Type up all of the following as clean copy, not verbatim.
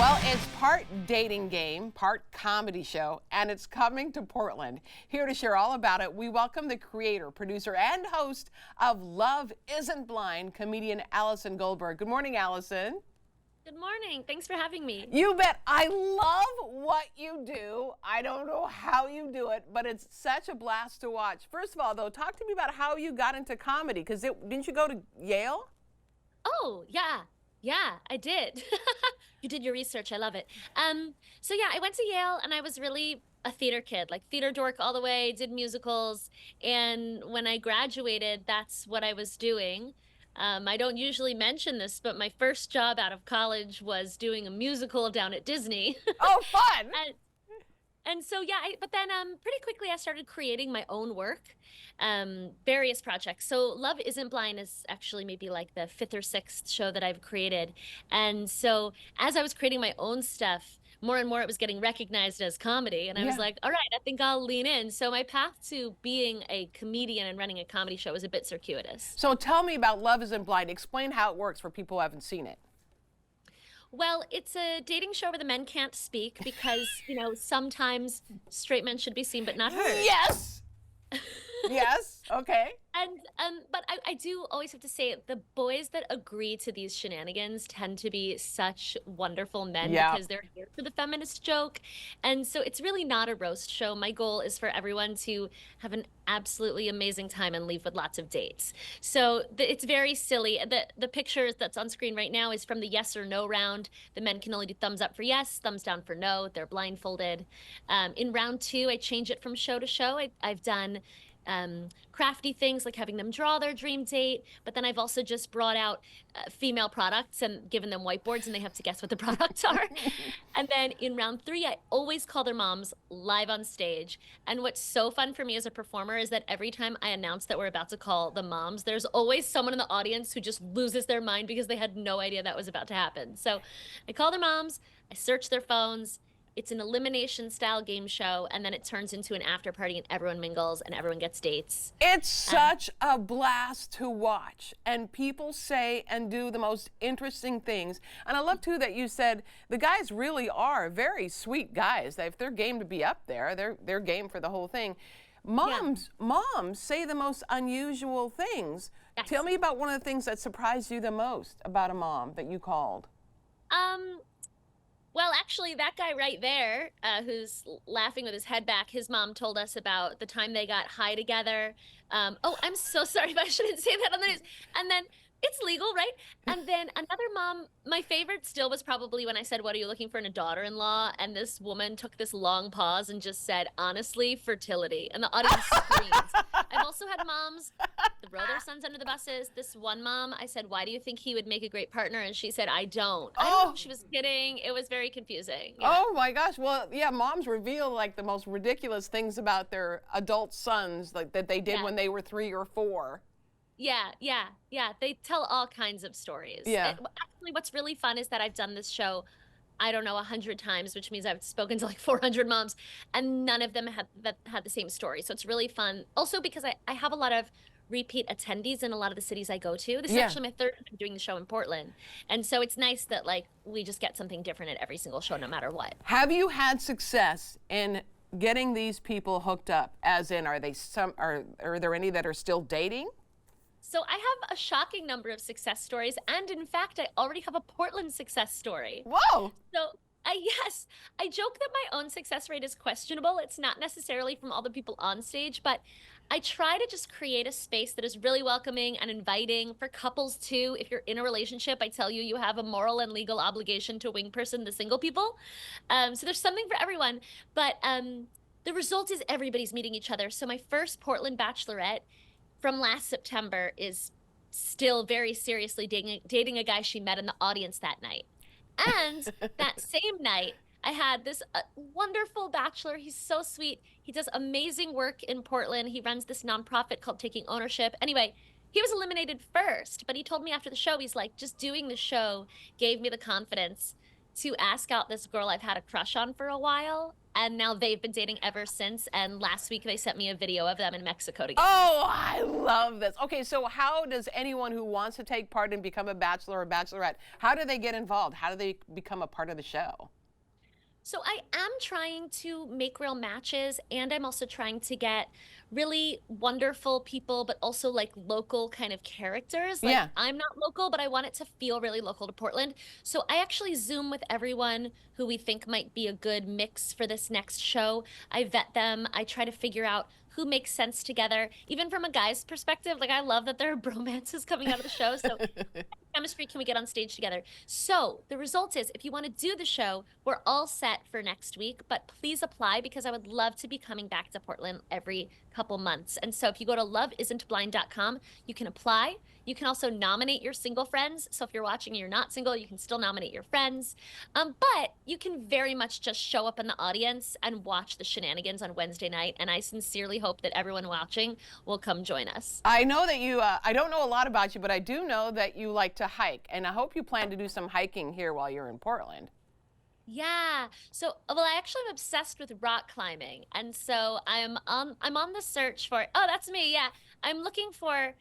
Well, it's part dating game, part comedy show, and it's coming to Portland. Here to share all about it, we welcome the creator, producer, and host of Love Isn't Blind, comedian Allison Goldberg. Good morning, Allison. Good morning. Thanks for having me. You bet. I love what you do. I don't know how you do it, but it's such a blast to watch. First of all, though, talk to me about how you got into comedy, because didn't you go to Yale? Oh, yeah. Yeah, I did. You did your research. I love it. So yeah, I went to Yale and I was really a theater kid, like theater dork all the way, did musicals. And when I graduated, that's what I was doing. I don't usually mention this, but my first job out of college was doing a musical down at Disney. Oh, fun. And so, yeah, but then pretty quickly I started creating my own work, various projects. So Love Isn't Blind is actually maybe like the fifth or sixth show that I've created. And so as I was creating my own stuff, more and more it was getting recognized as comedy. And I was like, all right, I think I'll lean in. So my path to being a comedian and running a comedy show was a bit circuitous. So tell me about Love Isn't Blind. Explain how it works for people who haven't seen it. Well, it's a dating show where the men can't speak because, you know, sometimes straight men should be seen but not heard. Yes. Yes. Okay. But I do always have to say the boys that agree to these shenanigans tend to be such wonderful men because they're here for the feminist joke. And so it's really not a roast show. My goal is for everyone to have an absolutely amazing time and leave with lots of dates. So it's very silly. The picture that's on screen right now is from the yes or no round. The men can only do thumbs up for yes, thumbs down for no. They're blindfolded. In round two, I change it from show to show. I've done crafty things like having them draw their dream date, but then I've also just brought out female products and given them whiteboards and they have to guess what the products are. And then in round three, I always call their moms live on stage. And what's so fun for me as a performer is that every time I announce that we're about to call the moms, there's always someone in the audience who just loses their mind because they had no idea that was about to happen. So I call their moms, I search their phones. It's an elimination style game show, and then it turns into an after party and everyone mingles and everyone gets dates. It's such a blast to watch, and people say and do the most interesting things. And I love too that you said the guys really are very sweet guys. If they're game to be up there, they're game for the whole thing. Moms say the most unusual things. Yes. Tell me about one of the things that surprised you the most about a mom that you called. Well, actually, that guy right there, who's laughing with his head back, his mom told us about the time they got high together. Oh, I'm so sorry, but I shouldn't say that on the news. And then it's legal, right? And then another mom, my favorite still was probably when I said, what are you looking for in a daughter-in-law? And this woman took this long pause and just said, honestly, fertility. And the audience screamed. I've also had moms throw their sons under the buses. This one mom, I said, why do you think he would make a great partner? And she said, I don't. I don't know if she was kidding. It was very confusing. Yeah. Oh my gosh. Well, yeah, moms reveal like the most ridiculous things about their adult sons, like that they did when they were 3 or 4. Yeah. They tell all kinds of stories. Yeah. Actually, what's really fun is that I've done this show, I don't know, 100 times, which means I've spoken to like 400 moms, and none of them had the same story. So it's really fun. Also because I have a lot of repeat attendees in a lot of the cities I go to. This is actually my third time doing the show in Portland. And so it's nice that like we just get something different at every single show, no matter what. Have you had success in getting these people hooked up? As in, are there any that are still dating? So I have a shocking number of success stories. And in fact, I already have a Portland success story. Whoa. So yes, I joke that my own success rate is questionable. It's not necessarily from all the people on stage, but I try to just create a space that is really welcoming and inviting for couples too. If you're in a relationship, I tell you, you have a moral and legal obligation to wing person the single people. So there's something for everyone, but the result is everybody's meeting each other. So my first Portland bachelorette from last September is still very seriously dating a guy she met in the audience that night. And that same night, I had this wonderful bachelor. He's so sweet. He does amazing work in Portland. He runs this nonprofit called Taking Ownership. Anyway, he was eliminated first, but he told me after the show, he's like, just doing the show gave me the confidence to ask out this girl I've had a crush on for a while. And now they've been dating ever since. And last week they sent me a video of them in Mexico together. Oh, I love this. Okay, so how does anyone who wants to take part and become a bachelor or bachelorette, how do they get involved? How do they become a part of the show? So I am trying to make real matches, and I'm also trying to get really wonderful people, but also like local kind of characters. Like Yeah. I'm not local, but I want it to feel really local to Portland. So I actually Zoom with everyone who we think might be a good mix for this next show. I vet them. I try to figure out who makes sense together. Even from a guy's perspective, like I love that there are bromances coming out of the show. So chemistry can we get on stage together? So the result is, if you want to do the show, we're all set for next week, but please apply because I would love to be coming back to Portland every couple months. And so if you go to loveisn'tblind.com, you can apply. You can also nominate your single friends. So if you're watching and you're not single, you can still nominate your friends. But you can very much just show up in the audience and watch the shenanigans on Wednesday night. And I sincerely hope that everyone watching will come join us. I know that you, I don't know a lot about you, but I do know that you like to hike. And I hope you plan to do some hiking here while you're in Portland. Yeah. So, well, I actually am obsessed with rock climbing. And so I'm on the search for, oh, that's me. Yeah. I'm looking for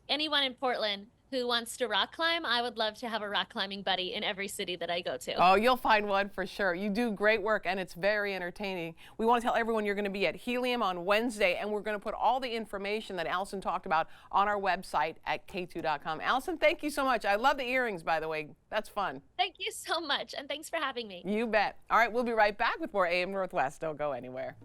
anyone in Portland who wants to rock climb. I would love to have a rock climbing buddy in every city that I go to. Oh, you'll find one for sure. You do great work, and it's very entertaining. We want to tell everyone you're going to be at Helium on Wednesday, and we're going to put all the information that Allison talked about on our website at k2.com. Allison, thank you so much. I love the earrings, by the way. That's fun. Thank you so much, and thanks for having me. You bet. All right, we'll be right back with more AM Northwest. Don't go anywhere.